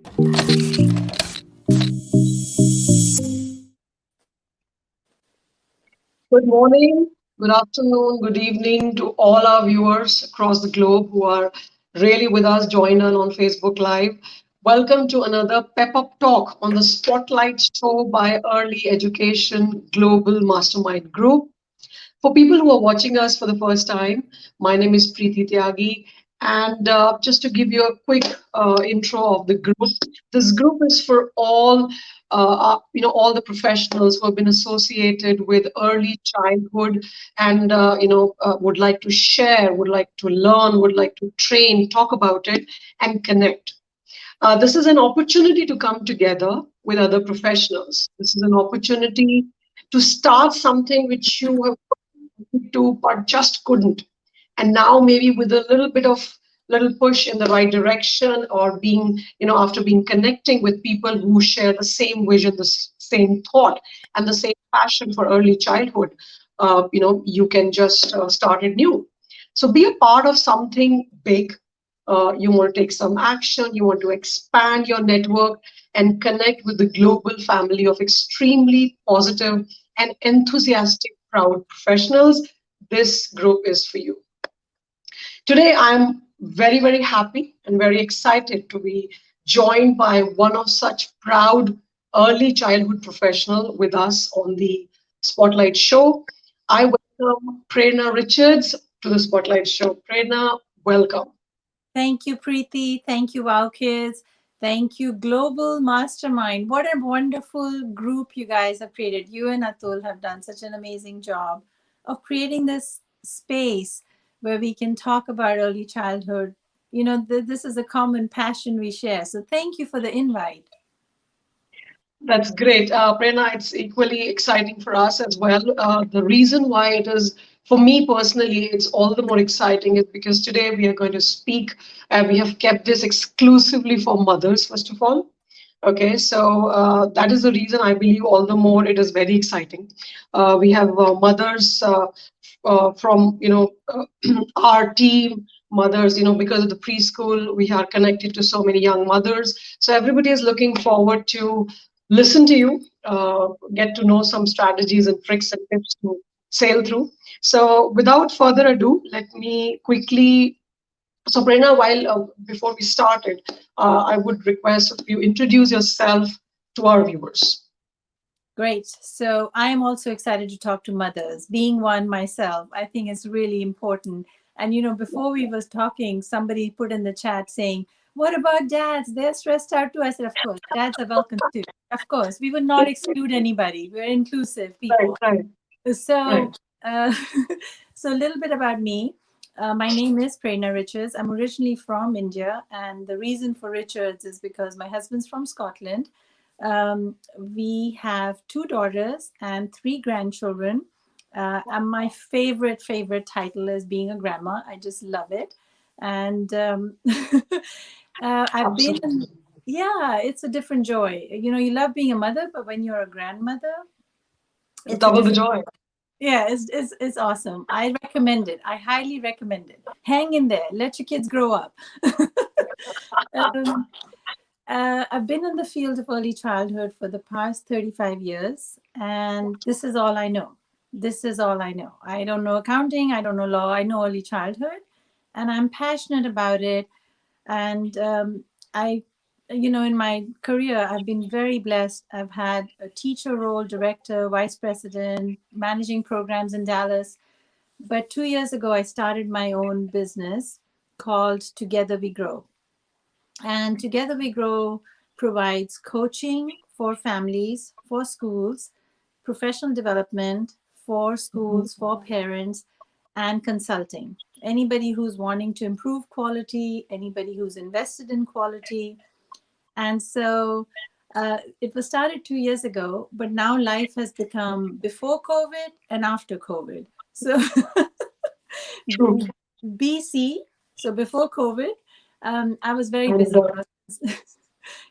Good morning, good afternoon, good evening to all our viewers across the globe who are really with us, join us on Facebook Live. Welcome to another Pep Up Talk on the Spotlight Show by Early Education Global Mastermind Group. For people who are watching us for the first time, my name is Preeti Tyagi. And just to give you a quick intro of the group, this group is for all the professionals who have been associated with early childhood and would like to share, would like to learn, would like to train, talk about it, and connect. This is an opportunity to come together with other professionals. This is an opportunity to start something which you have to but just couldn't, and now maybe with a little bit of little push in the right direction, or being after being connecting with people who share the same vision, the same thought, and the same passion for early childhood, you can just start it new. So be a part of something big. You want to take some action, you want to expand your network and connect with the global family of extremely positive and enthusiastic, proud professionals. This group is for you. Today, I'm very, very happy and very excited to be joined by one of such proud early childhood professional with us on the Spotlight Show. I welcome Prerna Richards to the Spotlight Show. Prerna, welcome. Thank you, Preeti. Thank you, Wow Kids. Thank you, Global Mastermind. What a wonderful group you guys have created. You and Atul have done such an amazing job of creating this space where we can talk about early childhood. This is a common passion we share. So thank you for the invite. That's great. Prerna, it's equally exciting for us as well. The reason why it is, for me personally, it's all the more exciting is because today we are going to speak, and we have kept this exclusively for mothers, first of all. Okay, so that is the reason I believe all the more it is very exciting. We have mothers from, our team, mothers, because of the preschool, we are connected to so many young mothers. So everybody is looking forward to listen to you, get to know some strategies and tricks and tips to sail through. So without further ado, let me quickly. So Prerna, while before we started, I would request if you introduce yourself to our viewers. Great. So I am also excited to talk to mothers. Being one myself, I think it's really important. And before we was talking, somebody put in the chat saying, "What about dads? They're stressed out too." I said, "Of course, dads are welcome too. Of course, we would not exclude anybody. We're inclusive people." Right, So, right. uh, so a little bit about me. My name is Prerna Richards. I'm originally from India, and the reason for Richards is because my husband's from Scotland. We have 2 daughters and 3 grandchildren. And my favorite title is being a grandma. I just love it. And I've been, Absolutely. yeah, it's a different joy. You love being a mother, but when you're a grandmother, it's a Double the different. joy. Yeah, it's awesome. I recommend it. I highly recommend it. Hang in there. Let your kids grow up. um, I've been in the field of early childhood for the past 35 years, and this is all I know. This is all I know. I don't know accounting, I don't know law, I know early childhood, and I'm passionate about it. And in my career, I've been very blessed. I've had a teacher role, director, vice president, managing programs in Dallas. But 2 years ago, I started my own business called Together We Grow. And Together We Grow provides coaching for families, for schools, professional development for schools, for parents, and consulting. Anybody who's wanting to improve quality, anybody who's invested in quality. And so it was started 2 years ago, but now life has become before COVID and after COVID. So True. BC, so before COVID, I was very And, busy. I was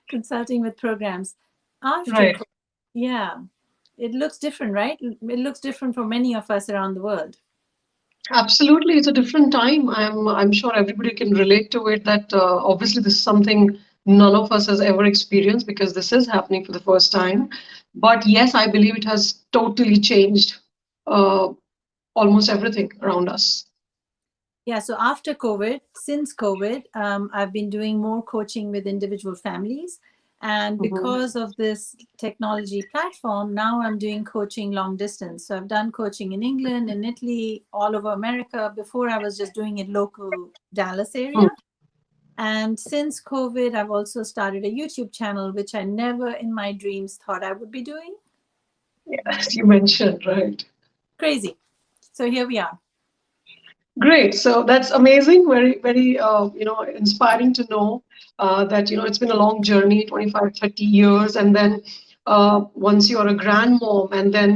consulting with programs. After right. COVID, yeah, it looks different, right? It looks different for many of us around the world. Absolutely, it's a different time. I'm sure everybody can relate to it. That obviously this is something none of us has ever experienced because this is happening for the first time. But yes, I believe it has totally changed uh, almost everything around us. Yeah, so after COVID, since COVID, I've been doing more coaching with individual families. And Mhm. because of this technology platform, now I'm doing coaching long distance. So I've done coaching in England, in Italy, all over America. Before I was just doing it local Dallas Mm. area. And since COVID, I've also started a YouTube channel, which I never in my dreams thought I would be doing. As you mentioned, right? Crazy. So here we are. Great. So that's amazing. Very, very, inspiring to know that, it's been a long journey, 25, 30 years. And then once you're a grandmom and then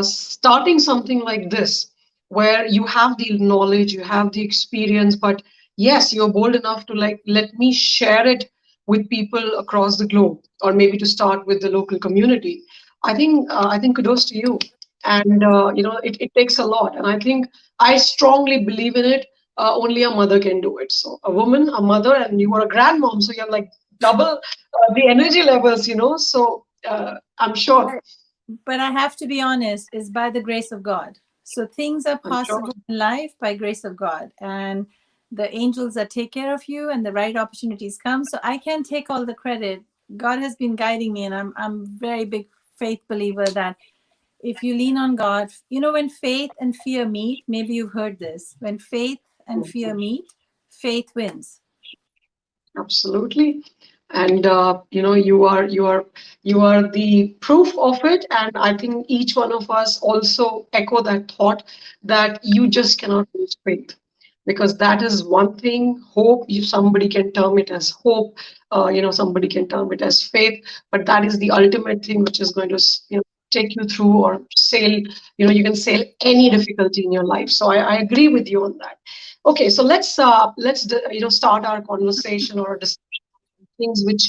starting something like this, where you have the knowledge, you have the experience, but yes, you're bold enough to like, let me share it with people across the globe, or maybe to start with the local community. I think kudos to you. And, it takes a lot. And I think I strongly believe in it. Only a mother can do it. So a woman, a mother, and you are a grandmom, so you have like double the energy levels, So I'm sure, But I have to be honest, is by the grace of God. So things are I'm sure. possible in life by grace of God. And the angels that take care of you and the right opportunities come. So I can't take all the credit. God has been guiding me, and I'm very big faith believer that if you lean on God, when faith and fear meet, maybe you've heard this. When faith and fear meet, faith wins. Absolutely. And you are the proof of it. And I think each one of us also echo that thought that you just cannot lose faith. Because that is one thing. Hope, if somebody can term it as hope, somebody can term it as faith, but that is the ultimate thing which is going to take you through or sail. You can sail any difficulty in your life. So I agree with you on that. Okay, so let's start our conversation or discussion on things which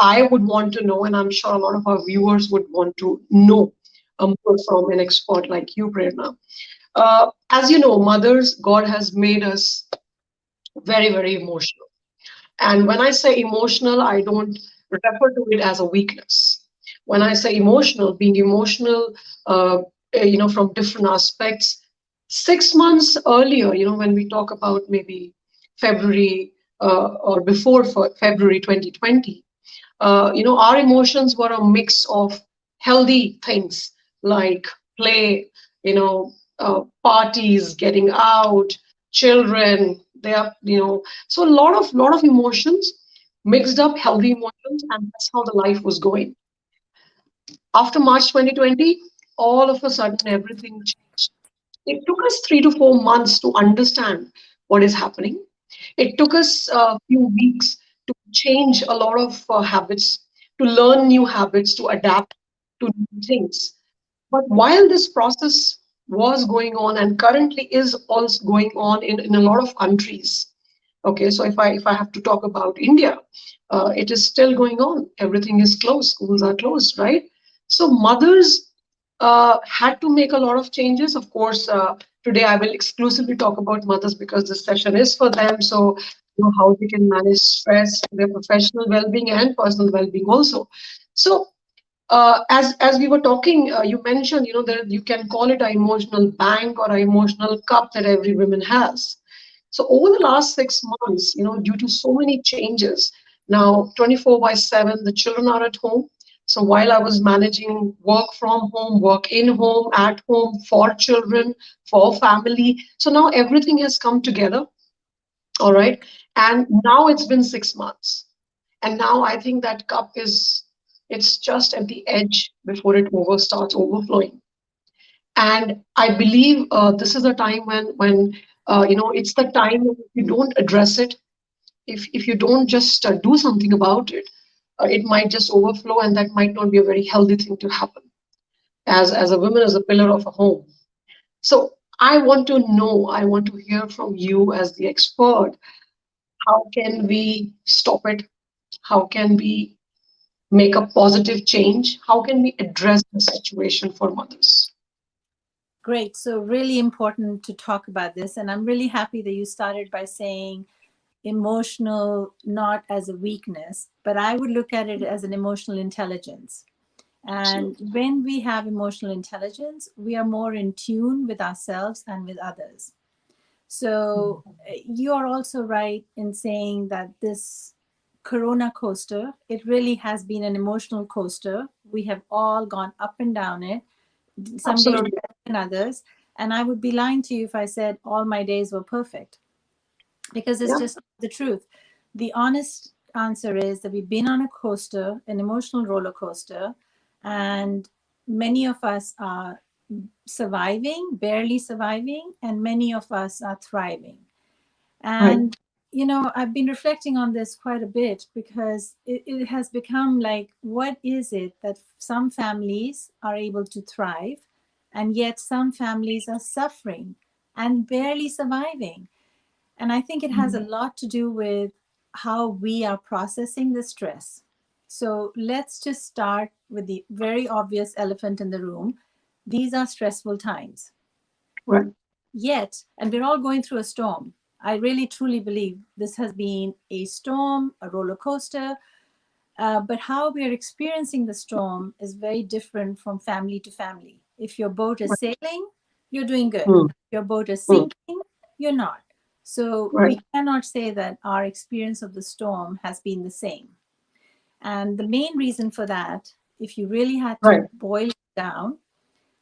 I would want to know, and I'm sure a lot of our viewers would want to know more from an expert like you, Prerna. As you know, mothers, God has made us very, very emotional. And when I say emotional, I don't refer to it as a weakness. When I say emotional, being emotional, from different aspects, 6 months earlier, when we talk about maybe February or before February 2020, our emotions were a mix of healthy things like play, parties, getting out, children. They are, so a lot of emotions mixed up, healthy emotions, and that's how the life was going. After March 2020, all of a sudden everything changed. It took us 3 to 4 months to understand what is happening. It took us a few weeks to change a lot of habits, to learn new habits, to adapt to new things. But while this process was going on and currently is also going on in a lot of countries, okay, so if I have to talk about India, it is still going on. Everything is closed. Schools are closed, right? So mothers had to make a lot of changes. Of course, today I will exclusively talk about mothers because this session is for them. So how they can manage stress, their professional well-being and personal well-being also. So as we were talking, you mentioned, that you can call it an emotional bank or an emotional cup that every woman has. So over the last 6 months, due to so many changes, now 24 by 7, the children are at home. So while I was managing work from home, work in home, at home, for children, for family, so now everything has come together. All right. And now it's been 6 months. And now I think that cup it's just at the edge before it starts overflowing. And I believe this is a time when it's the time when if you don't address it, if you don't just do something about it, it might just overflow, and that might not be a very healthy thing to happen. As a woman, as a pillar of a home. So I want to know, I want to hear from you as the expert. How can we stop it? How can we make a positive change? How can we address the situation for mothers? Great. So, really important to talk about this. And I'm really happy that you started by saying emotional not as a weakness, but I would look at it as an emotional intelligence. And Absolutely. when we have emotional intelligence, we are more in tune with ourselves and with others. So you are also right in saying that this corona coaster, it really has been an emotional coaster. We have all gone up and down it, some days Absolutely. better than others. And I would be lying to you if I said all my days were perfect, because it's Yeah. just the truth. The honest answer is that we've been on a coaster, an emotional roller coaster, and many of us are surviving, barely surviving, and many of us are thriving. Right. And, I've been reflecting on this quite a bit because it has become like, what is it that some families are able to thrive, and yet some families are suffering and barely surviving? And I think it has a lot to do with how we are processing the stress. So let's just start with the very obvious elephant in the room. These are stressful times. Right. Yet, and we're all going through a storm. I really truly believe this has been a storm, a roller coaster, but how we are experiencing the storm is very different from family to family. If your boat is Right. sailing, you're doing good. Mm. If your boat is Mm. sinking, you're not. So Right. we cannot say that our experience of the storm has been the same. And the main reason for that, if you really had to Right. boil it down,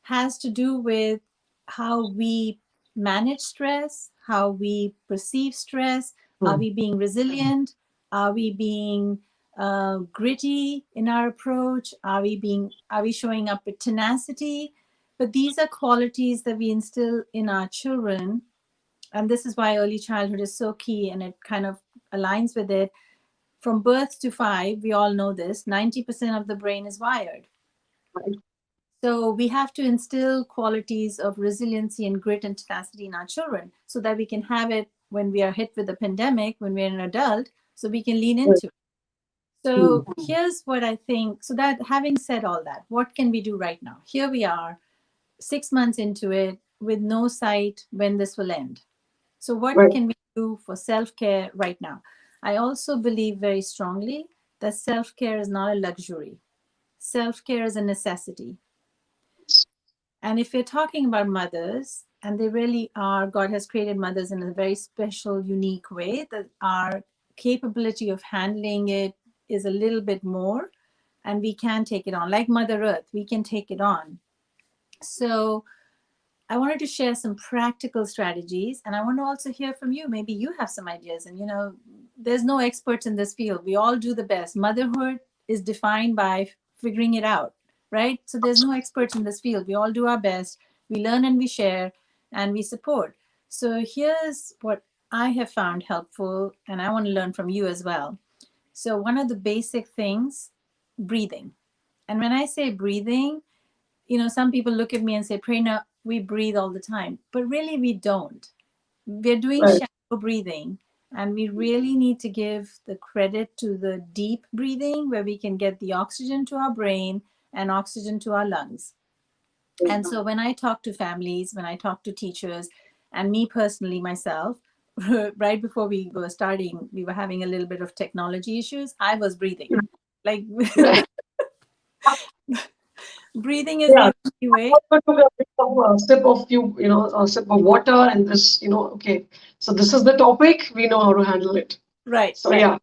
has to do with how we manage stress, how we perceive stress. Are Mm. we being resilient? Are we being gritty in our approach? Are we showing up with tenacity? But these are qualities that we instill in our children, and this is why early childhood is so key, and it kind of aligns with it. From birth to 5, we all know this, 90% of the brain is wired. Right. So we have to instill qualities of resiliency and grit and tenacity in our children so that we can have it when we are hit with a pandemic, when we're an adult, so we can lean Right. into it. So Mm. here's what I think. So that having said all that, what can we do right now? Here we are, 6 months into it with no sight when this will end. So what Right. can we do for self-care right now? I also believe very strongly that self-care is not a luxury. Self-care is a necessity. And if we're talking about mothers, and they really are, God has created mothers in a very special, unique way, that our capability of handling it is a little bit more, and we can take it on. Like Mother Earth, we can take it on. So I wanted to share some practical strategies, and I want to also hear from you. Maybe you have some ideas. And there's no experts in this field. We all do the best. Motherhood is defined by figuring it out, right? So there's no experts in this field. We all do our best. We learn and we share and we support. So here's what I have found helpful, and I want to learn from you as well. So one of the basic things, breathing. And when I say breathing, some people look at me and say, Prerna, we breathe all the time. But really, we don't. We're doing Right. shallow breathing. And we really need to give the credit to the deep breathing, where we can get the oxygen to our brain and oxygen to our lungs. And so when I talk to families, when I talk to teachers, and me personally, myself, right before we were starting, we were having a little bit of technology issues. I was breathing. Like, Right. breathing is Yeah. the only way. Also took a bit of a sip of a sip of water, and this, okay. So this is the topic. We know how to handle it. Right, So right. yeah,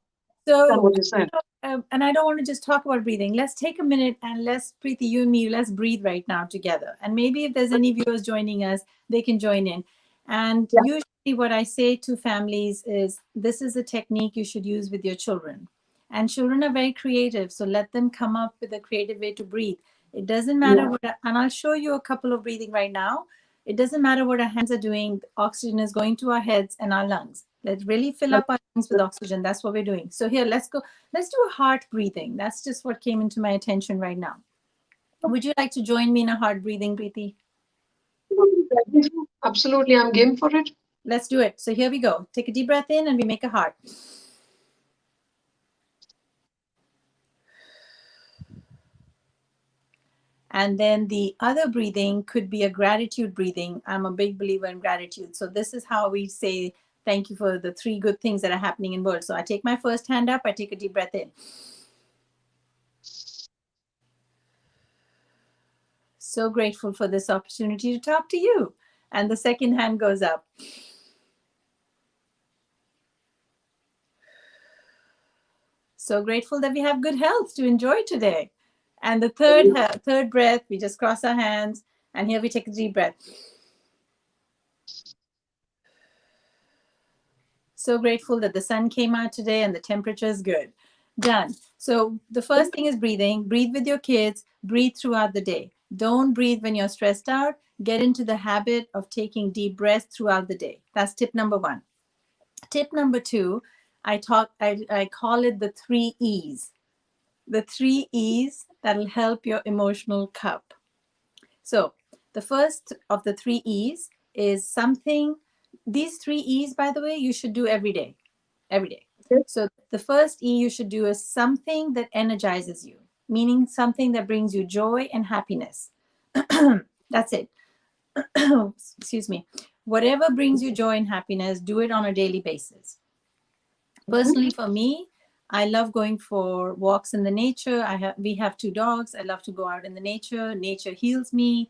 that's So, what you said. and I don't want to just talk about breathing. Let's take a minute and Preeti, you and me, let's breathe right now together. And maybe if there's any viewers joining us, they can join in. And Yeah. usually, what I say to families is, this is a technique you should use with your children. And children are very creative, so let them come up with a creative way to breathe. It doesn't matter Yeah. what, and I'll show you a couple of breathing right now. It doesn't matter what our hands are doing, oxygen is going to our heads and our lungs. Let's really fill That's up our lungs with oxygen. That's what we're doing. So here, let's go. Let's do a heart breathing. That's just what came into my attention right now. Would you like to join me in a heart breathing, Preeti? absolutely. I'm game for it. Let's do it. So here we go. Take a deep breath in and we make a heart. And then the other breathing could be a gratitude breathing. I'm a big believer in gratitude. So this is how we say Thank you for the three good things that are happening in the world. So I take my first hand up, I take a deep breath in. So grateful for this opportunity to talk to you. And the second hand goes up. So grateful that we have good health to enjoy today. And the third breath, we just cross our hands, and here we take a deep breath. So grateful that the sun came out today and the temperature is good. Done. So the first thing is breathing. Breathe with your kids. Breathe throughout the day. Don't breathe when you're stressed out. Get into the habit of taking deep breaths throughout the day. That's tip number one. Tip number two, I call it the 3 E's. The 3 E's that'll help your emotional cup. So the first of the 3 E's is something. These 3 E's, by the way, you should do every day. Every day. So the first E you should do is something that energizes you, meaning something that brings you joy and happiness. That's it. Excuse me. Whatever brings you joy and happiness, do it on a daily basis. Personally, for me, I love going for walks in the nature. We have 2 dogs. I love to go out in the nature. Nature heals me.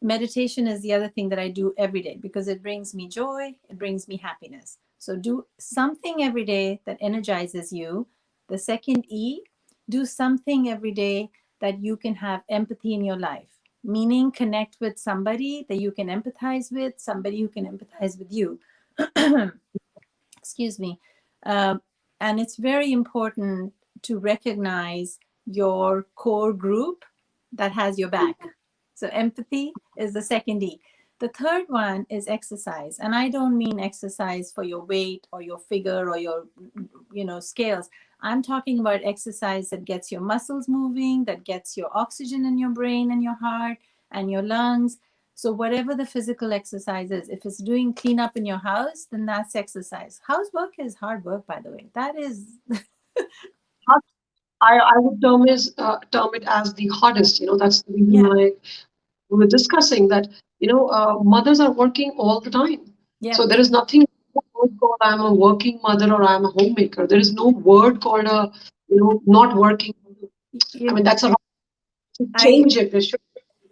Meditation is the other thing that I do every day because it brings me joy, it brings me happiness. So do something every day that energizes you. The second E, do something every day that you can have empathy in your life, meaning connect with somebody that you can empathize with, somebody who can empathize with you. Excuse me. Um, and it's very important to recognize your core group that has your back. So empathy is the second E. The third one is exercise. And I don't mean exercise for your weight or your figure or your, scales. I'm talking about exercise that gets your muscles moving, that gets your oxygen in your brain and your heart and your lungs. So whatever the physical exercise is, if it's doing cleanup in your house, then that's exercise. Housework is hard work, by the way. That is, I would term it as the hardest. That's the reason yeah, why we were discussing that. Mothers are working all the time, yeah. so there is nothing word called I'm a working mother or I'm a homemaker. There is no word called a not working. I You, mean that's a to I change it. There should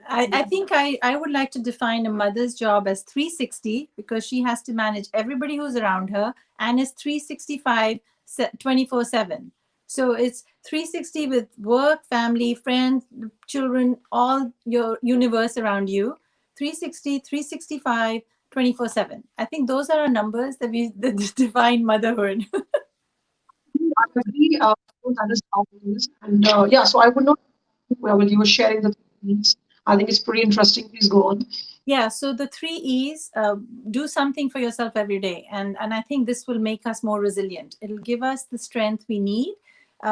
I think I would like to define a mother's job as 360 because she has to manage everybody who's around her and is 365 24/7. So it's 360 with work, family, friends, children, all your universe around you. 360, 365, 24/7. I think those are our numbers that define motherhood. I agree. That is how it is. And yeah, so I would not. Well, when you were sharing the things, I think it's pretty interesting. Please go on. Yeah, so the 3 E's, do something for yourself every day. And I think this will make us more resilient. It'll give us the strength we need.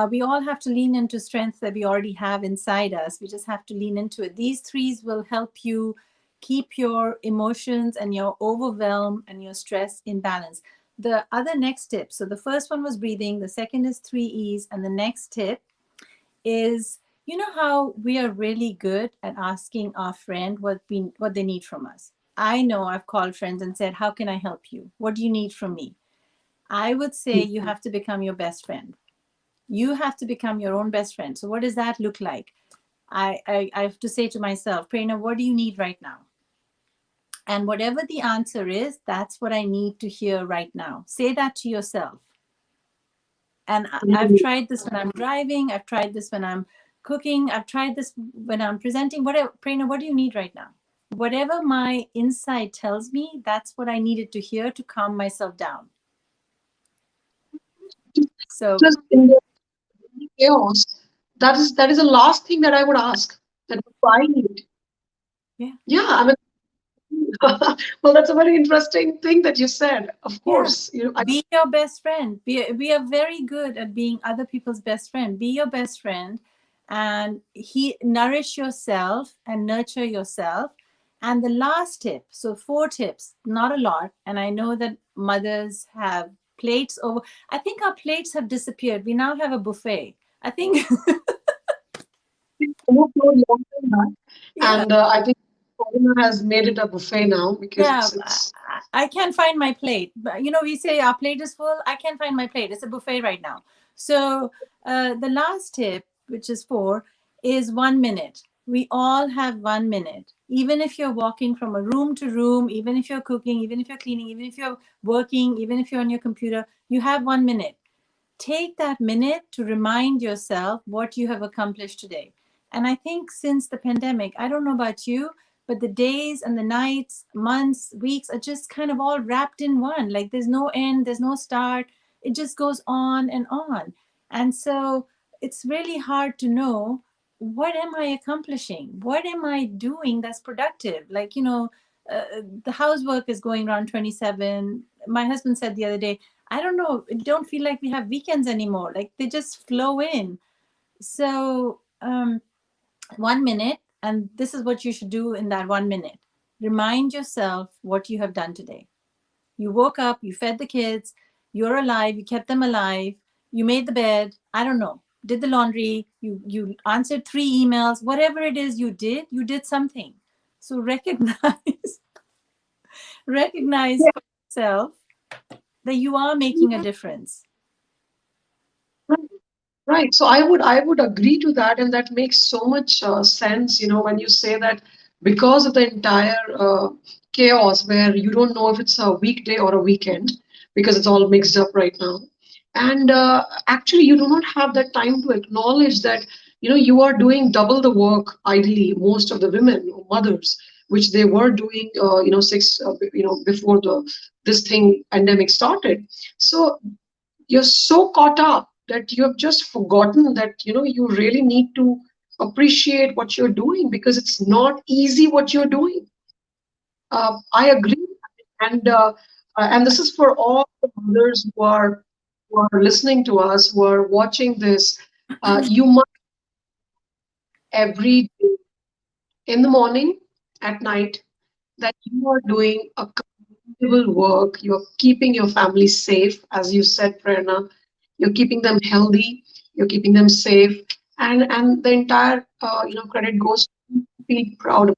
We all have to lean into strength that we already have inside us. We just have to lean into it. These threes will help you keep your emotions and your overwhelm and your stress in balance. The other next tip, so the first one was breathing, the second is 3 E's, and the next tip is, you know how we are really good at asking our friend what they need from us. I know I've called friends and said, how can I help you? What do you need from me? I would say you have to become your best friend. You have to become your own best friend. So what does that look like? I have to say to myself, Prerna, what do you need right now? And whatever the answer is, that's what I need to hear right now. Say that to yourself. And I've tried this when I'm driving. I've tried this when I'm cooking. I've tried this when I'm presenting. Whatever, Prerna, what do you need right now? Whatever my inside tells me, that's what I needed to hear to calm myself down. So, Just in the chaos, that is the last thing that I would ask. That what do I need? yeah, Yeah, I mean, well, that's a very interesting thing that you said. Of yeah. course, Be your best friend. We are very good at being other people's best friend. Be your best friend and nourish yourself and nurture yourself. And the last tip, so 4 tips, not a lot. And I know that mothers have plates over. I think our plates have disappeared. We now have a buffet. I think, overflowed long time back, yeah, and I think. Prerna has made it a buffet now because Yeah, it's I can't find my plate. But we say our plate is full. I can't find my plate. It's a buffet right now. So the last tip, which is four, is 1 minute. We all have 1 minute. Even if you're walking from a room to room, even if you're cooking, even if you're cleaning, even if you're working, even if you're on your computer, you have 1 minute. Take that minute to remind yourself what you have accomplished today. And I think since the pandemic, I don't know about you, but the days and the nights, months, weeks are just kind of all wrapped in one. Like there's no end, there's no start. It just goes on and on. And so it's really hard to know, what am I accomplishing? What am I doing that's productive? Like, the housework is going around 27. My husband said the other day, I don't know, it don't feel like we have weekends anymore. Like they just flow in. So 1 minute, and this is what you should do in that 1 minute. Remind yourself what you have done today. You woke up, you fed the kids, you're alive, you kept them alive, you made the bed, I don't know, did the laundry, you answered 3 emails, whatever it is you did something. So recognize recognize yeah. for yourself that you are making a difference. Right. So I would agree to that, and that makes so much sense. When you say that because of the entire chaos, where you don't know if it's a weekday or a weekend, because it's all mixed up right now, and actually you do not have that time to acknowledge that you are doing double the work. Ideally, most of the women or mothers, which they were doing, six, before the this thing pandemic started. So you're so caught up that you have just forgotten that you really need to appreciate what you're doing because it's not easy what you're doing. I agree, and this is for all the mothers who are listening to us, who are watching this. You must every day, in the morning, at night, that you are doing a commendable work. You're keeping your family safe, as you said, Prerna. You're keeping them healthy. You're keeping them safe, and the entire credit goes to feel proud of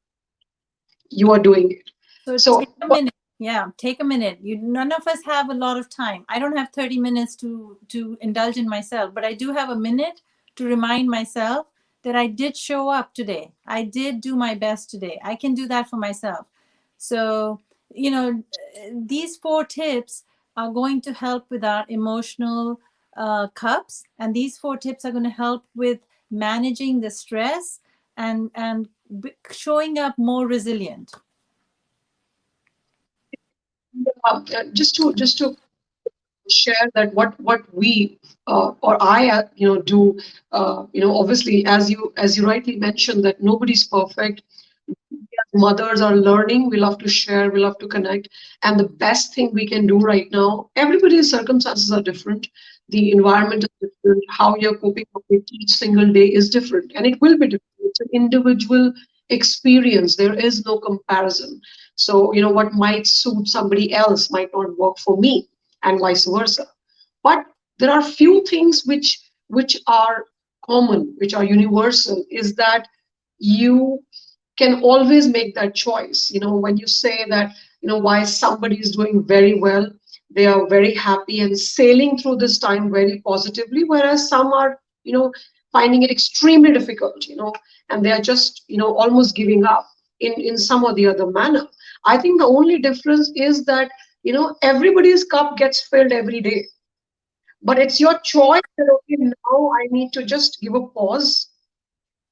you are doing it. So take So, a minute. Yeah, take a minute. None of us have a lot of time. I don't have 30 minutes to indulge in myself, but I do have a minute to remind myself that I did show up today. I did do my best today. I can do that for myself. So, these four tips are going to help with our emotional cups, and these four tips are going to help with managing the stress and showing up more resilient. just to share that what we or I do, obviously, as you rightly mentioned, that nobody's perfect. Mothers are learning. We love to share, we love to connect. And the best thing we can do right now, everybody's circumstances are different. The environment is different. How you're coping up with each single day is different. And it will be different. It's an individual experience. There is no comparison. So, what might suit somebody else might not work for me, and vice versa. But there are few things which are common, which are universal, is that you can always make that choice. When you say that, why somebody is doing very well, they are very happy and sailing through this time very positively, whereas some are, finding it extremely difficult, and they are just, almost giving up in some or the other manner. I think the only difference is that, everybody's cup gets filled every day, but it's your choice that, okay, now I need to just give a pause,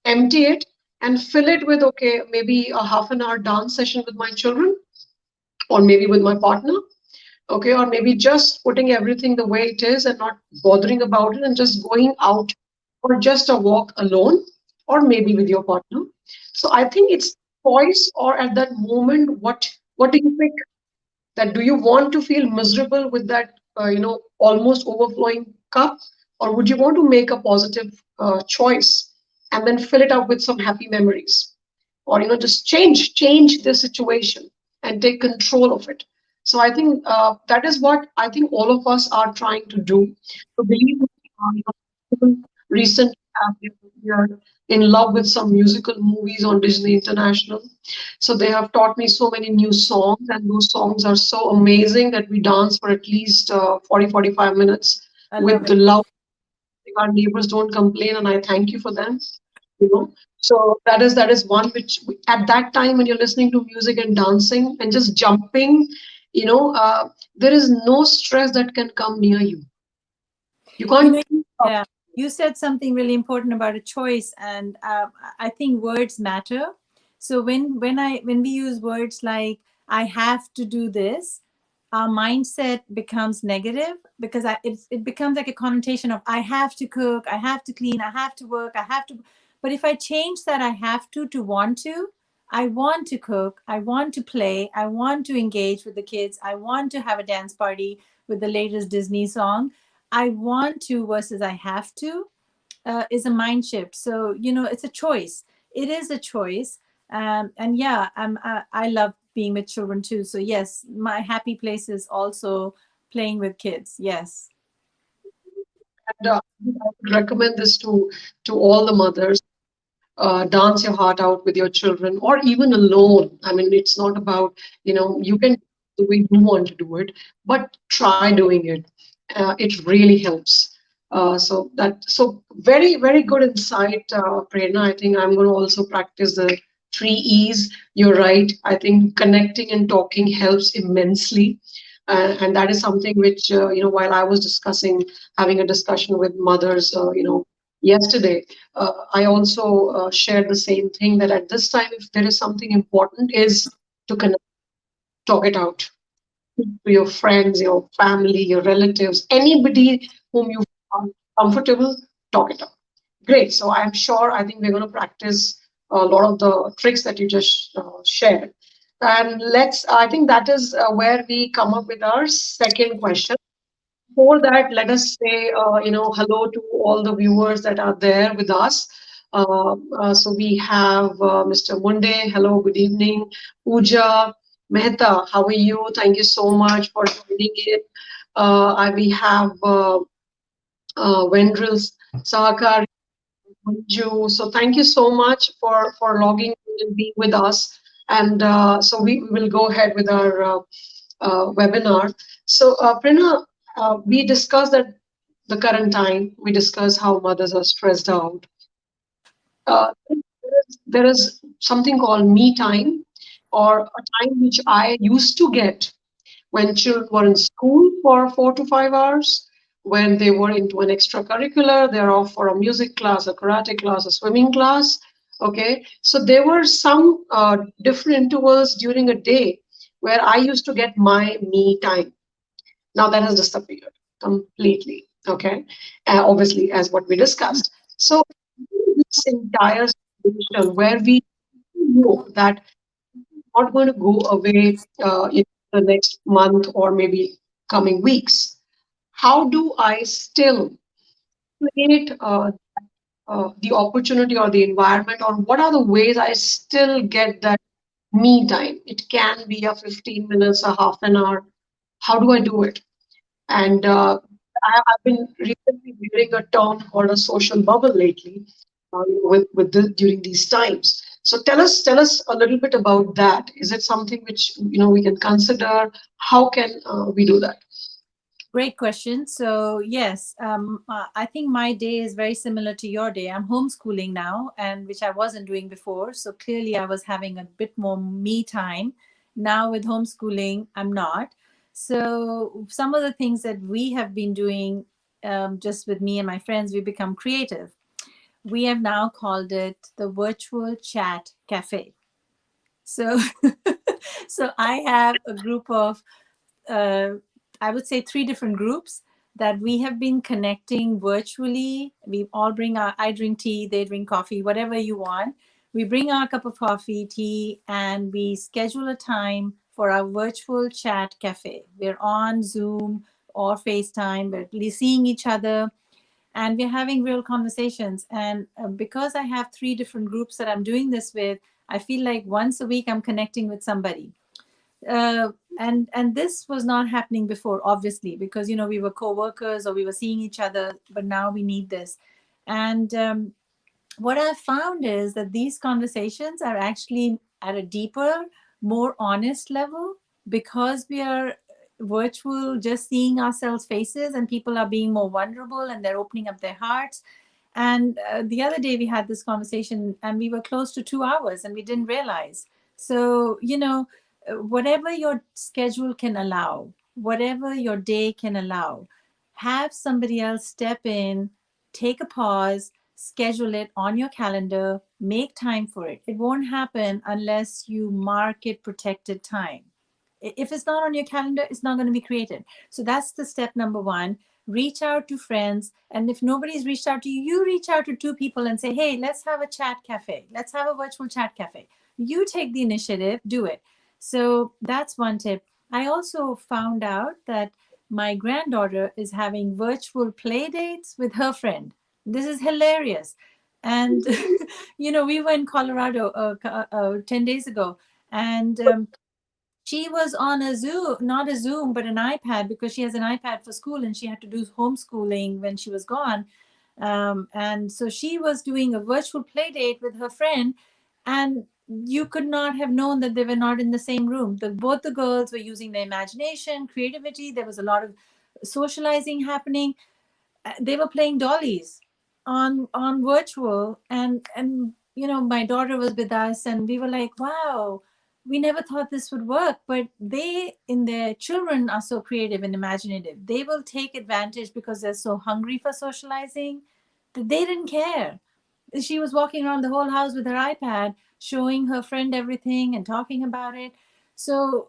empty it, and fill it with, okay, maybe a half an hour dance session with my children, or maybe with my partner, okay, or maybe just putting everything the way it is and not bothering about it and just going out for just a walk alone, or maybe with your partner. So I think it's choice, or at that moment, what do you pick? That, do you want to feel miserable with that almost overflowing cup, or would you want to make a positive choice and then fill it up with some happy memories, or just change the situation and take control of it. So I think that is what I think all of us are trying to do. So believe me, recent have, they are in love with some musical movies on Disney International. So they have taught me so many new songs, and those songs are so amazing that we dance for at least 40, 45 minutes I love with the it. love. Our neighbors don't complain, and I thank you for them. You know, so that is one which at that time when you're listening to music and dancing and just jumping, you know, there is no stress that can come near you. You You know, can't. yeah, you said something really important about a choice, and I think words matter. So when we use words like "I have to do this," our mindset becomes negative because it becomes like a connotation of I have to cook, I have to clean, I have to work, I have to. But if I change that I have to want to, I want to cook, I want to play, I want to engage with the kids, I want to have a dance party with the latest Disney song. I want to versus I have to is a mind shift. So, it's a choice. It is a choice. And yeah, I love being with children too. So, yes, my happy place is also playing with kids. Yes. And, I would recommend this to all the mothers. Dance your heart out with your children, or even alone. I mean, it's not about, you can do the way you want to do it, but try doing it. It really helps. So very, very good insight, Prerna. I think I'm going to also practice the three E's. You're right. I think connecting and talking helps immensely. And that is something which, while I was having a discussion with mothers, yesterday, I also shared the same thing that at this time, if there is something important, is to connect, talk it out to your friends, your family, your relatives, anybody whom you are comfortable, talk it out. Great. So I'm sure I think we're going to practice a lot of the tricks that you just shared. And I think that is where we come up with our second question. Before that, let us say, hello to all the viewers that are there with us. So we have Mr. Munde. Hello, good evening. Pooja Mehta, how are you? Thank you so much for joining in. We have Wendril Sahakar, Manju. So thank you so much for logging in and being with us. And so we will go ahead with our webinar. So, Prerna, we discussed that the current time, we discussed how mothers are stressed out. There is something called me time, or a time which I used to get when children were in school for 4 to 5 hours, when they were into an extracurricular, they're off for a music class, a karate class, a swimming class. Okay, so there were some different intervals during a day where I used to get my me time. Now that has disappeared completely. Okay, obviously, as what we discussed. So, this entire situation where we know that not going to go away in the next month or maybe coming weeks. How do I still create the opportunity or the environment, or what are the ways I still get that me time? It can be a 15 minutes, a half an hour. How do I do it? And I've been recently hearing a term called a social bubble lately, during these times. So tell us a little bit about that. Is it something which we can consider? How can we do that? Great question. So, yes, I think my day is very similar to your day. I'm homeschooling now, and which I wasn't doing before. So, clearly, I was having a bit more me time. Now, with homeschooling, I'm not. So, some of the things that we have been doing just with me and my friends, we become creative. We have now called it the Virtual Chat Cafe. So, so I have a group of uh, I would say three different groups that we have been connecting virtually. We all bring I drink tea, they drink coffee, whatever you want. We bring our cup of coffee, tea, and we schedule a time for our virtual chat cafe. We're on Zoom or FaceTime, we're seeing each other and we're having real conversations. And because I have three different groups that I'm doing this with, I feel like once a week I'm connecting with somebody and this was not happening before, obviously, because we were co-workers or we were seeing each other, but now we need this. And what I've found is that these conversations are actually at a deeper, more honest level because we are virtual, just seeing ourselves faces, and people are being more vulnerable and they're opening up their hearts. And the other day we had this conversation and we were close to 2 hours and we didn't realize. So, whatever your schedule can allow, whatever your day can allow, have somebody else step in, take a pause, schedule it on your calendar, make time for it. It won't happen unless you mark it protected time. If it's not on your calendar, it's not going to be created. So that's the step number one. Reach out to friends. And if nobody's reached out to you, you reach out to two people and say, hey, let's have a chat cafe. Let's have a virtual chat cafe. You take the initiative, do it. So that's one tip. I also found out that my granddaughter is having virtual play dates with her friend. This is hilarious. And, we were in Colorado 10 days ago. And she was on a Zoom, not a Zoom, but an iPad because she has an iPad for school and she had to do homeschooling when she was gone. And so she was doing a virtual play date with her friend, and you could not have known that they were not in the same room. Both the girls were using their imagination, creativity. There was a lot of socializing happening. They were playing dollies on virtual, and my daughter was with us and we were like, wow, we never thought this would work. But they, in their children, are so creative and imaginative. They will take advantage because they're so hungry for socializing that they didn't care. She was walking around the whole house with her iPad, showing her friend everything and talking about it. So,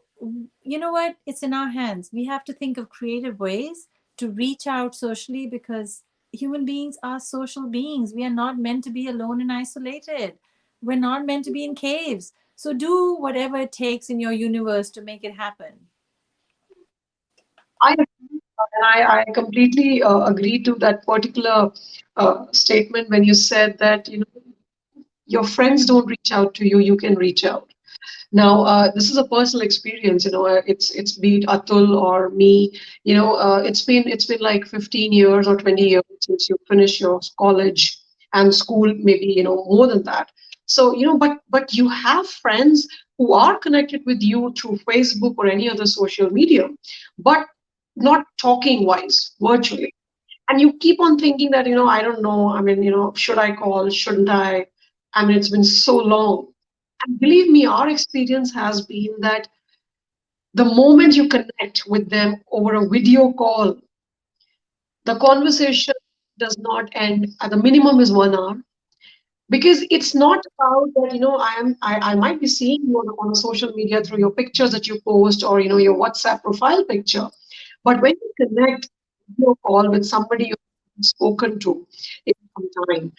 you know what? It's in our hands. We have to think of creative ways to reach out socially because human beings are social beings. We are not meant to be alone and isolated. We're not meant to be in caves. So, do whatever it takes in your universe to make it happen. I and I completely agree to that particular statement when you said that your friends don't reach out to you, you can reach out. Now, this is a personal experience. It's be it Atul or me. It's been like 15 years or 20 years since you finish your college and school, maybe more than that. So but you have friends who are connected with you through Facebook or any other social medium, but not talking wise, virtually. And you keep on thinking that I don't know. I mean, should I call? Shouldn't I? I mean, it's been so long. And believe me, our experience has been that the moment you connect with them over a video call, the conversation does not end. At the minimum is 1 hour, because it's not about that I might be seeing you on social media through your pictures that you post, or your WhatsApp profile picture. But when you connect your call with somebody you've spoken to in some time,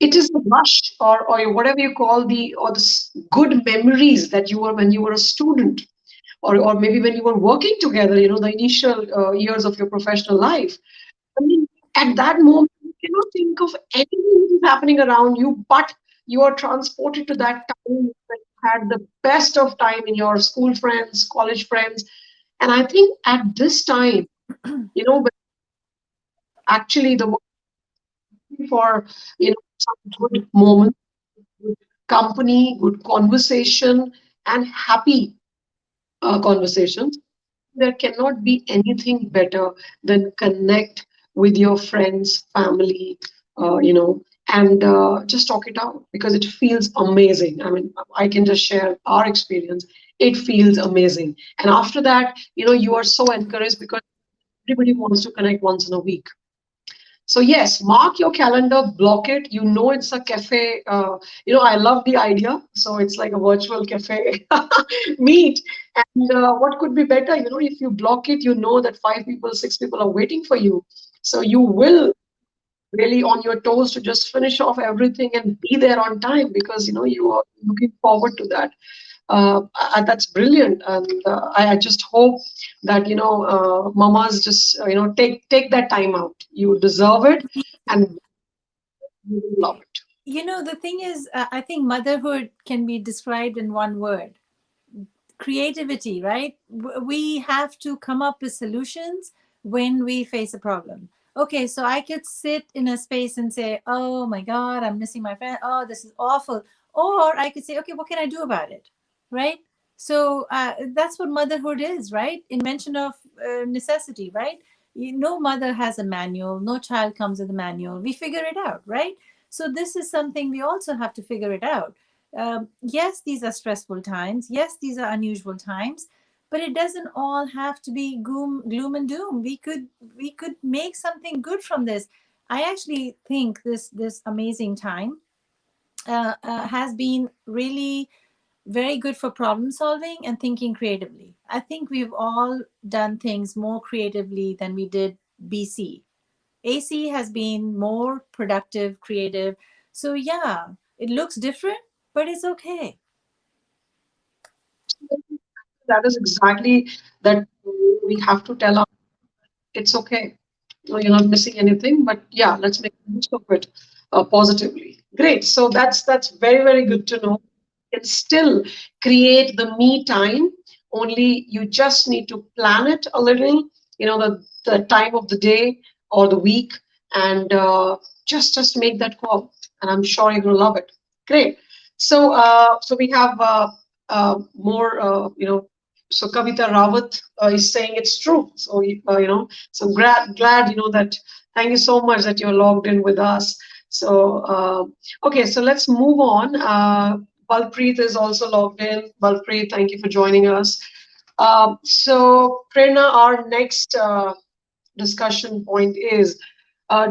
it is the rush, or whatever you call the good memories that you were when you were a student, or maybe when you were working together, the initial years of your professional life. I mean, at that moment, you cannot think of anything that is happening around you, but you are transported to that time when you had the best of time in your school friends, college friends. And I think at this time, when actually the for some good moments, good company, good conversation, and happy conversations, there cannot be anything better than connect with your friends, family, and just talk it out, because it feels amazing. I mean, I can just share our experience. It feels amazing. And after that, you are so encouraged because everybody wants to connect once in a week. So yes, mark your calendar, block it. It's a cafe. I love the idea. So it's like a virtual cafe meet. And what could be better? If you block it, you know that 5 people, 6 people are waiting for you. So you will really on your toes to just finish off everything and be there on time, because you are looking forward to that. That's brilliant, and I just hope that mamas just take that time out. You deserve it, and you will love it. The thing is, I think motherhood can be described in one word: creativity, right? We have to come up with solutions when we face a problem. Okay, so I could sit in a space and say, oh my God, I'm missing my friend. Oh, this is awful. Or I could say, okay, what can I do about it? Right? So that's what motherhood is, right? Invention of necessity, right? No mother has a manual, no child comes with a manual. We figure it out, right? So this is something we also have to figure it out. Yes, these are stressful times. Yes, these are unusual times, but it doesn't all have to be gloom and doom. We could make something good from this. I actually think this amazing time has been really very good for problem solving and thinking creatively. I think we've all done things more creatively than we did BC. AC has been more productive, creative. So yeah, it looks different, but it's okay. That is exactly that we have to tell our it's okay. No, you're not missing anything, but yeah, let's make the most of it positively. Great. So that's very very good to know. You can still create the me time. Only you just need to plan it a little. You know the time of the day or the week, and just make that call. And I'm sure you're gonna love it. Great. So so we have more. So Kavita Rawat is saying it's true. So so glad that. Thank you so much that you're logged in with us. So okay, so let's move on. Balpreet is also logged in. Balpreet, thank you for joining us. So Prerna, our next discussion point is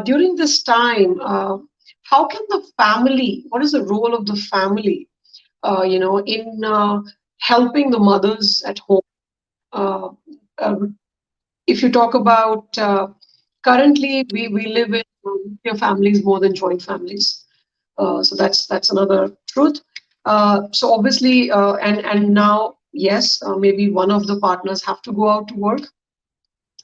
during this time, how can the family? What is the role of the family? In helping the mothers at home. Uh, uh, if you talk about currently, we live in nuclear families more than joint families. So that's another truth. So obviously, and now yes, maybe one of the partners have to go out to work,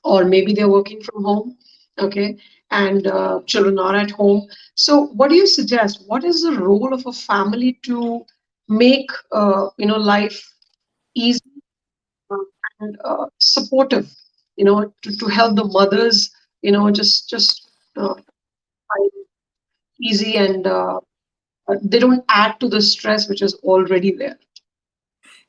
or maybe they're working from home. Okay, and children are at home. So what do you suggest? What is the role of a family to make life easy and supportive, to help the mothers, just find easy and they don't add to the stress which is already there.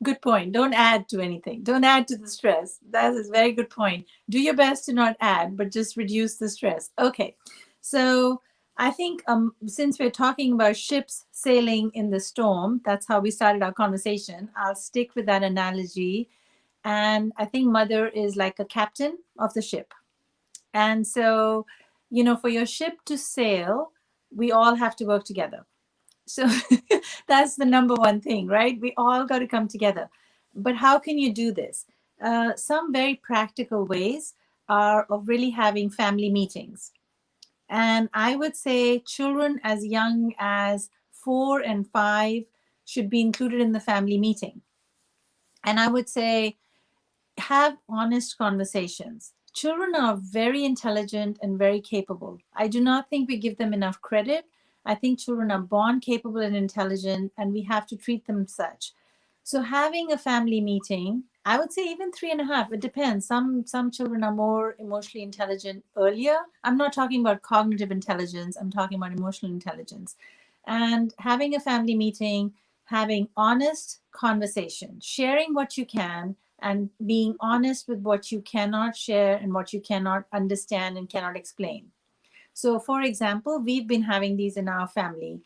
Good point. Don't add to anything. Don't add to the stress. That is a very good point. Do your best to not add, but just reduce the stress. Okay. So I think since we're talking about ships sailing in the storm, that's how we started our conversation. I'll stick with that analogy. And I think mother is like a captain of the ship. And so, for your ship to sail, we all have to work together. So that's the number one thing, right? We all got to come together. But how can you do this? Some very practical ways are of really having family meetings. And I would say children as young as 4 and 5 should be included in the family meeting. And I would say have honest conversations. Children are very intelligent and very capable. I do not think we give them enough credit. I think children are born capable and intelligent, and we have to treat them such. So having a family meeting, I would say even 3 and a half. It depends. Some children are more emotionally intelligent earlier. I'm not talking about cognitive intelligence. I'm talking about emotional intelligence. And having a family meeting, having honest conversation, sharing what you can, and being honest with what you cannot share and what you cannot understand and cannot explain. So, for example, we've been having these in our family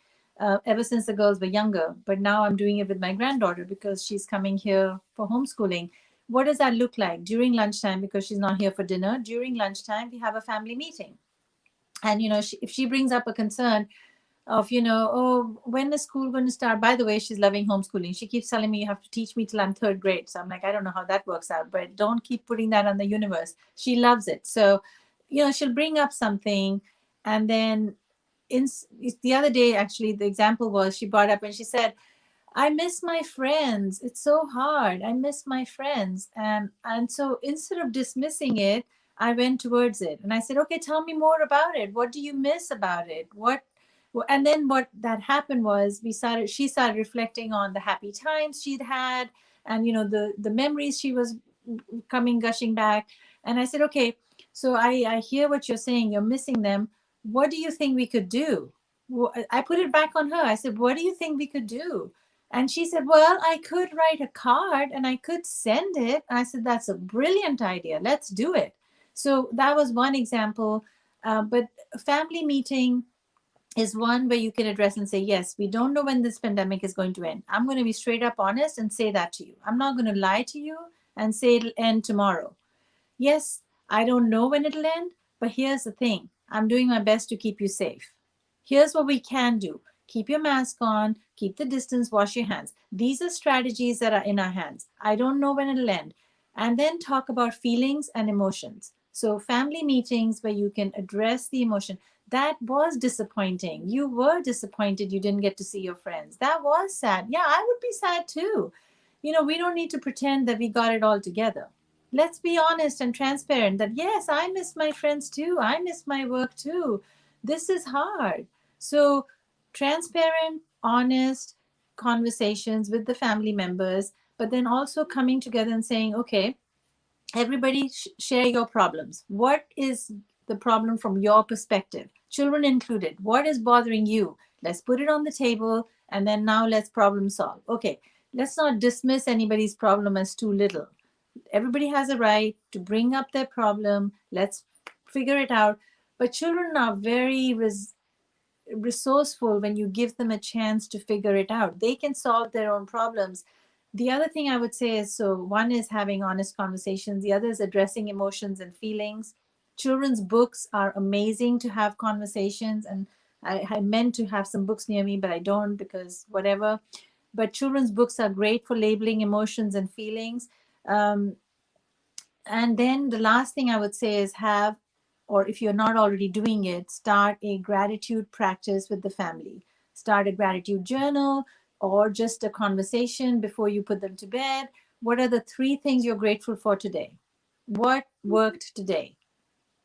ever since the girls were younger, but now I'm doing it with my granddaughter because she's coming here for homeschooling. What does that look like during lunchtime? Because she's not here for dinner. During lunchtime, we have a family meeting. And, if she brings up a concern, of oh, when is school going to start? By the way, she's loving homeschooling. She keeps telling me you have to teach me till I'm third grade. So I'm like, I don't know how that works out, but don't keep putting that on the universe. She loves it. So she'll bring up something, and then in the other day, actually, the example was she brought up and she said, I miss my friends. It's so hard. I miss my friends. And so instead of dismissing it, I went towards it and I said, okay, tell me more about it. What do you miss about it? And then what that happened was she started reflecting on the happy times she'd had, and the memories she was coming gushing back. And I said, okay, So I hear what you're saying. You're missing them. What do you think we could do? I put it back on her. I said, what do you think we could do? And she said, well, I could write a card and I could send it. I said, that's a brilliant idea. Let's do it. So that was one example. But a family meeting is one where you can address and say, yes, we don't know when this pandemic is going to end. I'm going to be straight up honest and say that to you. I'm not going to lie to you and say it'll end tomorrow. Yes, I don't know when it'll end, but here's the thing, I'm doing my best to keep you safe. Here's what we can do: keep your mask on, keep the distance, wash your hands. These are strategies that are in our hands. I don't know when it'll end. And then talk about feelings and emotions. So, family meetings where you can address the emotion. That was disappointing. You were disappointed you didn't get to see your friends. That was sad. Yeah, I would be sad too. We don't need to pretend that we got it all together. Let's be honest and transparent that yes, I miss my friends too. I miss my work too. This is hard. So, transparent, honest conversations with the family members, but then also coming together and saying, okay, everybody share your problems. What is the problem from your perspective, children included? What is bothering you? Let's put it on the table, and then now let's problem solve. Okay, let's not dismiss anybody's problem as too little. Everybody has a right to bring up their problem. Let's figure it out. But children are very resourceful when you give them a chance to figure it out. They can solve their own problems. The other thing I would say is, so one is having honest conversations, the other is addressing emotions and feelings. Children's books are amazing to have conversations, and I meant to have some books near me, but I don't because whatever. But children's books are great for labeling emotions and feelings. Um, and then the last thing I would say is have, or if you're not already doing it, start a gratitude practice with the family. Start a gratitude journal or just a conversation before you put them to bed. What are the three things you're grateful for today? What worked today?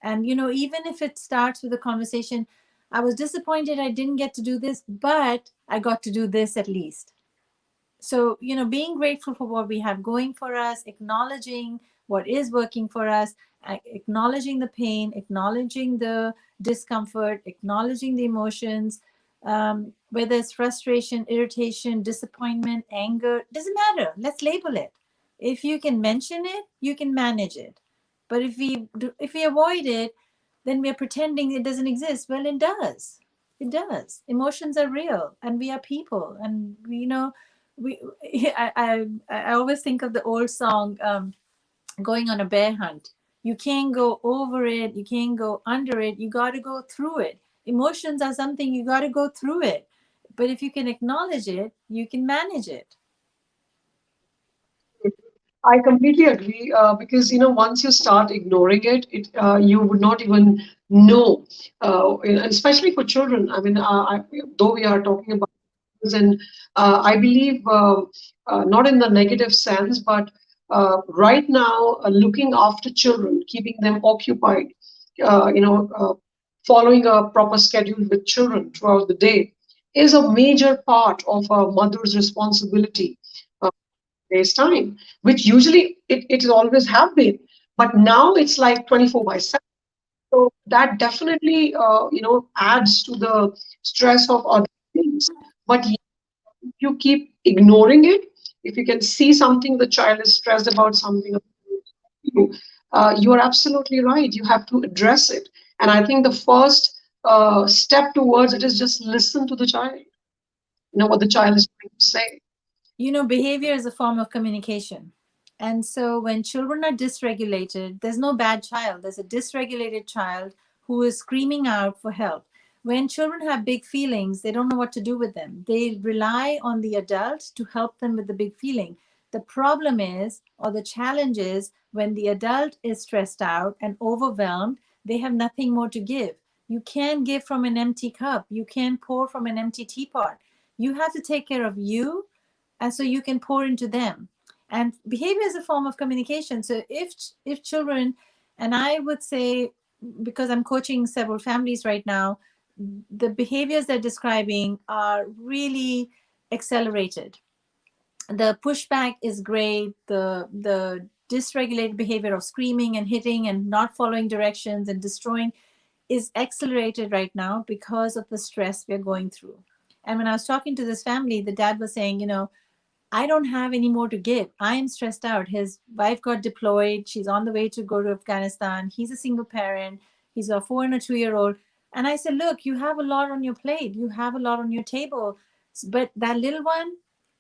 And, even if it starts with a conversation, I was disappointed I didn't get to do this, but I got to do this at least. So, being grateful for what we have going for us, acknowledging what is working for us, acknowledging the pain, acknowledging the discomfort, acknowledging the emotions, whether it's frustration, irritation, disappointment, anger, doesn't matter. Let's label it. If you can mention it, you can manage it. But if we avoid it, then we're pretending it doesn't exist. Well, it does. It does. Emotions are real, and we are people, and we I always think of the old song, going on a bear hunt. You can't go over it, you can't go under it, you got to go through it. Emotions are something you got to go through it, but if you can acknowledge it, you can manage it. I completely agree because once you start ignoring it, you would not even know, and especially for children. I mean, though we are talking about this, and I believe not in the negative sense, but right now, looking after children, keeping them occupied, uh, you know, uh, following a proper schedule with children throughout the day is a major part of a mother's responsibility. Day's time, which usually it always have been, but now it's like 24/7. So that definitely adds to the stress of other things. But if you keep ignoring it, if you can see something the child is stressed about something, you are absolutely right. You have to address it, and I think the first step towards it is just listen to the child. You know what the child is trying to say. Behavior is a form of communication. And so when children are dysregulated, there's no bad child. There's a dysregulated child who is screaming out for help. When children have big feelings, they don't know what to do with them. They rely on the adult to help them with the big feeling. The problem is, or the challenge is, when the adult is stressed out and overwhelmed, they have nothing more to give. You can't give from an empty cup. You can't pour from an empty teapot. You have to take care of you, and so you can pour into them. And behavior is a form of communication. So if children, and I would say, because I'm coaching several families right now, the behaviors they're describing are really accelerated. The pushback is great. The dysregulated behavior of screaming and hitting and not following directions and destroying is accelerated right now because of the stress we're going through. And when I was talking to this family, the dad was saying, I don't have any more to give. I am stressed out. His wife got deployed. She's on the way to go to Afghanistan. He's a single parent. He's a 4 and a 2-year-old. And I said, look, you have a lot on your plate. You have a lot on your table. But that little one,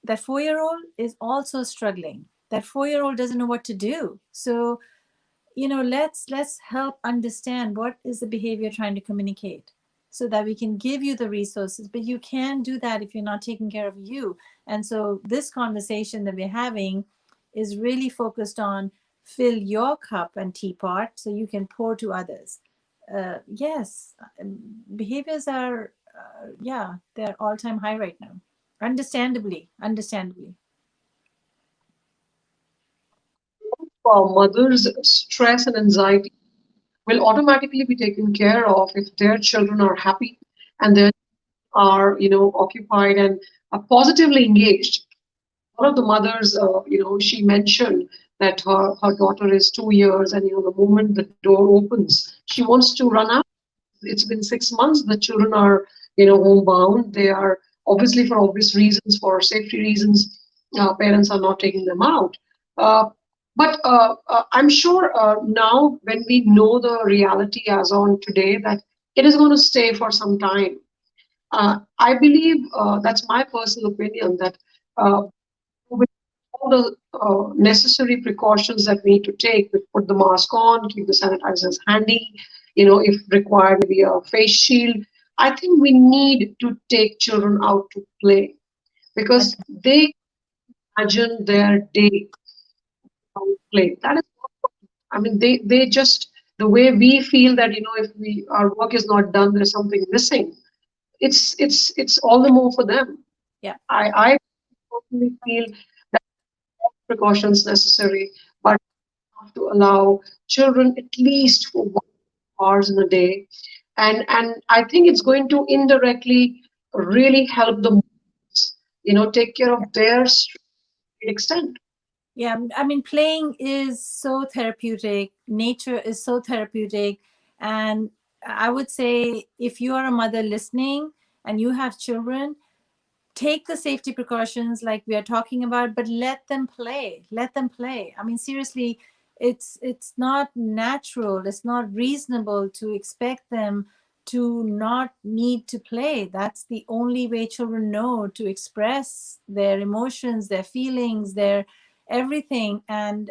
that 4-year-old is also struggling. That 4-year-old doesn't know what to do. So, let's help understand what is the behavior trying to communicate so that we can give you the resources. But you can't do that if you're not taking care of you. And so this conversation that we're having is really focused on fill your cup and teapot so you can pour to others. Yes, behaviors are, yeah, they're all-time high right now. Understandably. For mothers, stress and anxiety will automatically be taken care of if their children are happy and they are, occupied and positively engaged. One of the mothers, she mentioned that her daughter is 2 years, and the moment the door opens, she wants to run out. It's been 6 months. The children are, homebound. They are obviously for obvious reasons, for safety reasons. Parents are not taking them out. But I'm sure now, when we know the reality as on today, that it is going to stay for some time. I believe that's my personal opinion that with all the necessary precautions that we need to take, we put the mask on, keep the sanitizers handy, if required, maybe a face shield. I think we need to take children out to play because they imagine their day out play. That is, I mean, they just the way we feel that if we our work is not done, there's something missing. It's all the more for them. Yeah. I personally feel that precautions necessary, but have to allow children at least for 1 hours in a day, and I think it's going to indirectly really help them, take care of their stress to an extent. Yeah, I mean, playing is so therapeutic. Nature is so therapeutic. And I would say if you are a mother listening and you have children, take the safety precautions like we are talking about, but let them play. I mean, seriously, it's not natural, it's not reasonable to expect them to not need to play. That's the only way children know to express their emotions, their feelings, their everything. And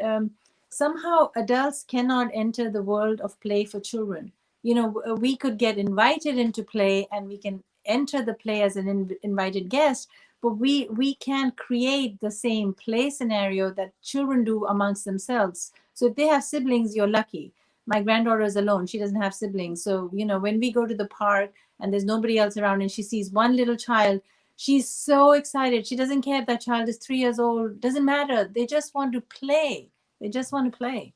somehow adults cannot enter the world of play for children. We could get invited into play and we can enter the play as an invited guest, but we can't create the same play scenario that children do amongst themselves. So if they have siblings, you're lucky. My granddaughter is alone, she doesn't have siblings. So when we go to the park and there's nobody else around and she sees one little child, she's so excited. She doesn't care if that child is 3 years old, doesn't matter. They just want to play. They just want to play.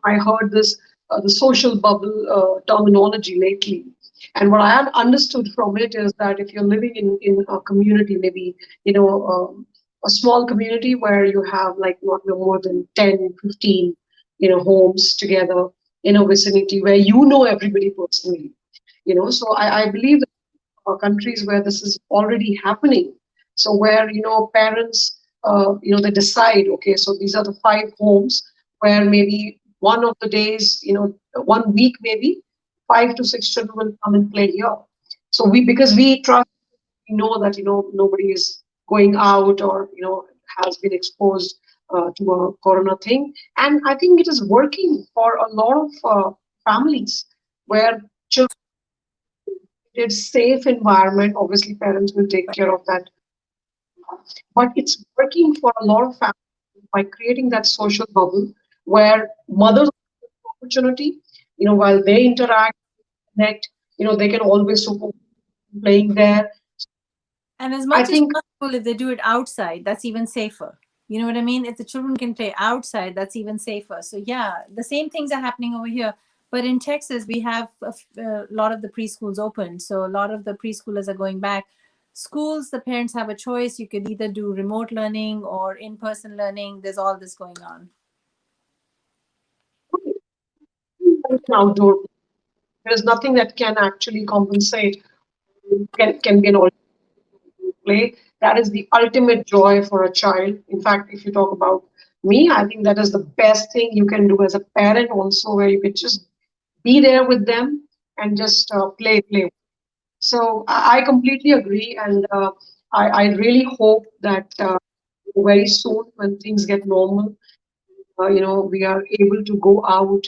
I heard this the social bubble terminology lately, and what I had understood from it is that if you're living in a community, maybe a small community where you have like not no more than 10, 15, homes together in a vicinity where everybody personally, so I believe countries where this is already happening. So where parents they decide, okay, so these are the 5 homes where maybe one of the days, 1 week maybe 5 to 6 children will come and play here. So because we trust, we know that nobody is going out or has been exposed to a corona thing, and I think it is working for a lot of families where children it's safe environment. Obviously, parents will take care of that, but it's working for a lot of families by creating that social bubble where mothers have the opportunity, while they interact, connect, they can always support playing there. And as I much as think possible, if they do it outside, that's even safer. You know what I mean? If the children can play outside, that's even safer. So yeah, the same things are happening over here. But in Texas, we have a lot of the preschools open. So a lot of the preschoolers are going back. Schools, the parents have a choice. You could either do remote learning or in-person learning. There's all this going on. Outdoor, there is nothing that can actually compensate, can be an play. That is the ultimate joy for a child. In fact, if you talk about me, I think that is the best thing you can do as a parent, also, where you can just be there with them and just play. So I completely agree, and I really hope that very soon, when things get normal, we are able to go out,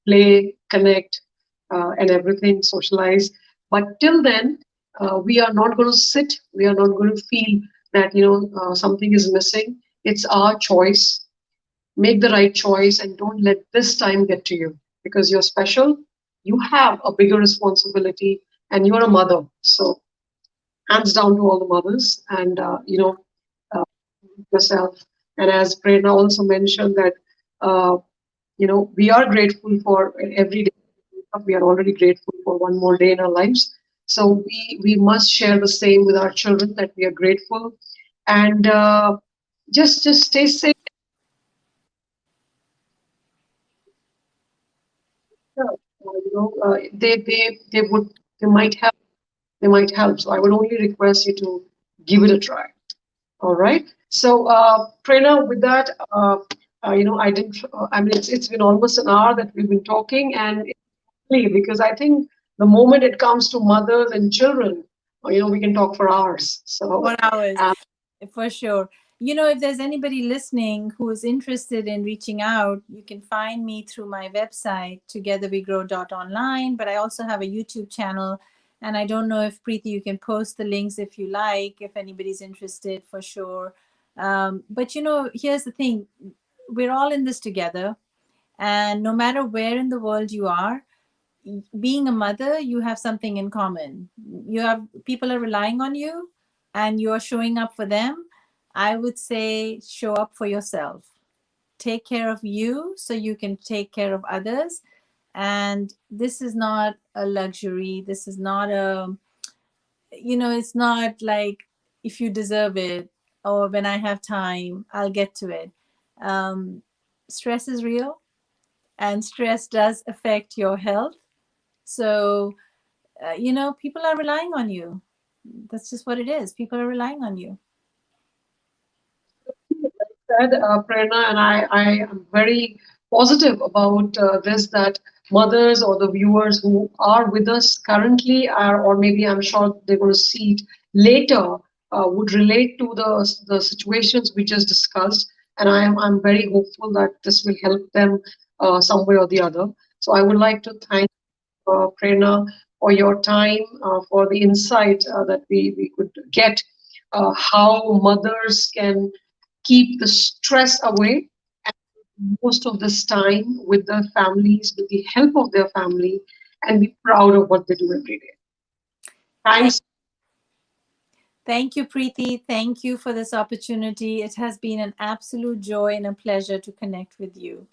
play, connect, and everything, socialize. But till then, we are not going to sit. We are not going to feel that something is missing. It's our choice. Make the right choice, and don't let this time get to you because you're special. You have a bigger responsibility, and you're a mother. So hands down to all the mothers, and uh, yourself. And as Prerna also mentioned that. We are grateful for every day. We are already grateful for one more day in our lives. So we must share the same with our children that we are grateful, and just stay safe. They they might help. So I would only request you to give it a try. All right. So, Prerna, with that, I didn't. I mean, it's been almost an hour that we've been talking, and because I think the moment it comes to mothers and children, we can talk for hours. So, 4 hours. um, For sure. If there's anybody listening who is interested in reaching out, you can find me through my website, togetherwegrow.online. But I also have a YouTube channel. And I don't know if Preeti, you can post the links if you like, if anybody's interested, for sure. But here's the thing, we're all in this together. And no matter where in the world you are, being a mother, you have something in common. You have people are relying on you and you're showing up for them. I would say show up for yourself. Take care of you so you can take care of others. And this is not a luxury. This is not it's not like if you deserve it or when I have time, I'll get to it. Um, Stress is real and stress does affect your health. So people are relying on you. That's just what it is. People are relying on you. said, Prerna, and I am very positive about this that mothers or the viewers who are with us currently are, or maybe I'm sure they're going to see it later, would relate to the situations we just discussed. And I'm very hopeful that this will help them some way or the other. So I would like to thank Prerna, for your time, for the insight that we could get, how mothers can keep the stress away and most of this time with their families, with the help of their family, and be proud of what they do every day. Thank, Thanks thank you, Preeti. Thank you for this opportunity. It has been an absolute joy and a pleasure to connect with you.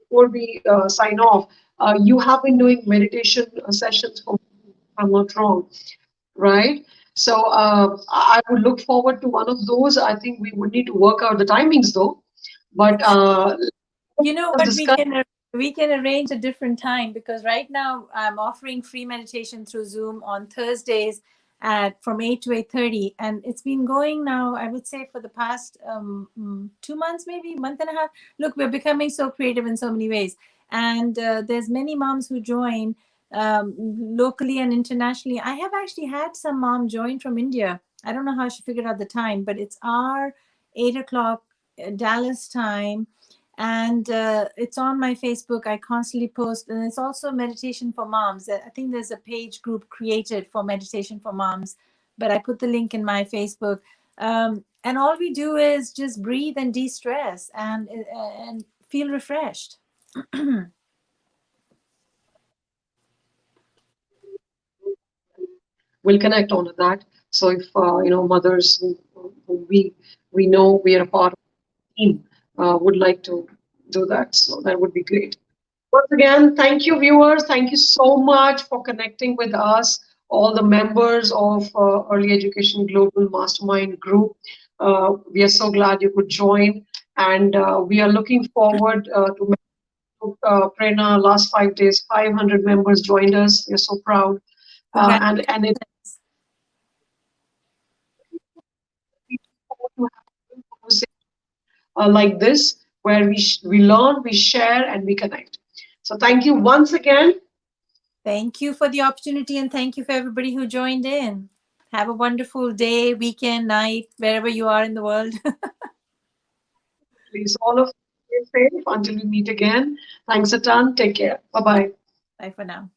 before we sign off. You have been doing meditation sessions for, if I'm not wrong, right? So I would look forward to one of those. I think we would need to work out the timings though. But You know let's what? discuss. We can arrange a different time because right now I'm offering free meditation through Zoom on Thursdays at from 8 to 8:30, and it's been going now. I would say for the past 2 months, maybe month and a half. Look, we're becoming so creative in so many ways, and there's many moms who join locally and internationally. I have actually had some mom join from India. I don't know how she figured out the time, but it's our 8 o'clock Dallas time, and it's on my Facebook. I constantly post, and it's also meditation for moms. I think there's a page group created for meditation for moms, but I put the link in my Facebook. And all we do is just breathe and de-stress and feel refreshed. We'll connect on that. So if mothers who we know we are a part of the team would like to do that, so that would be great. Once again, thank you, viewers. Thank you so much for connecting with us all the members of Early Education Global Mastermind Group. We are so glad you could join, and we are looking forward to Prerna. Last 5 days, 500 members joined us. We are so proud, and it's Congratulations. like this where we learn, we share, and we connect. So thank you once again. Thank you for the opportunity and thank you for everybody who joined in. Have a wonderful day, weekend, night, wherever you are in the world. Please, all of you stay safe until we meet again. Thanks a ton. Take care. Bye bye. Bye for now.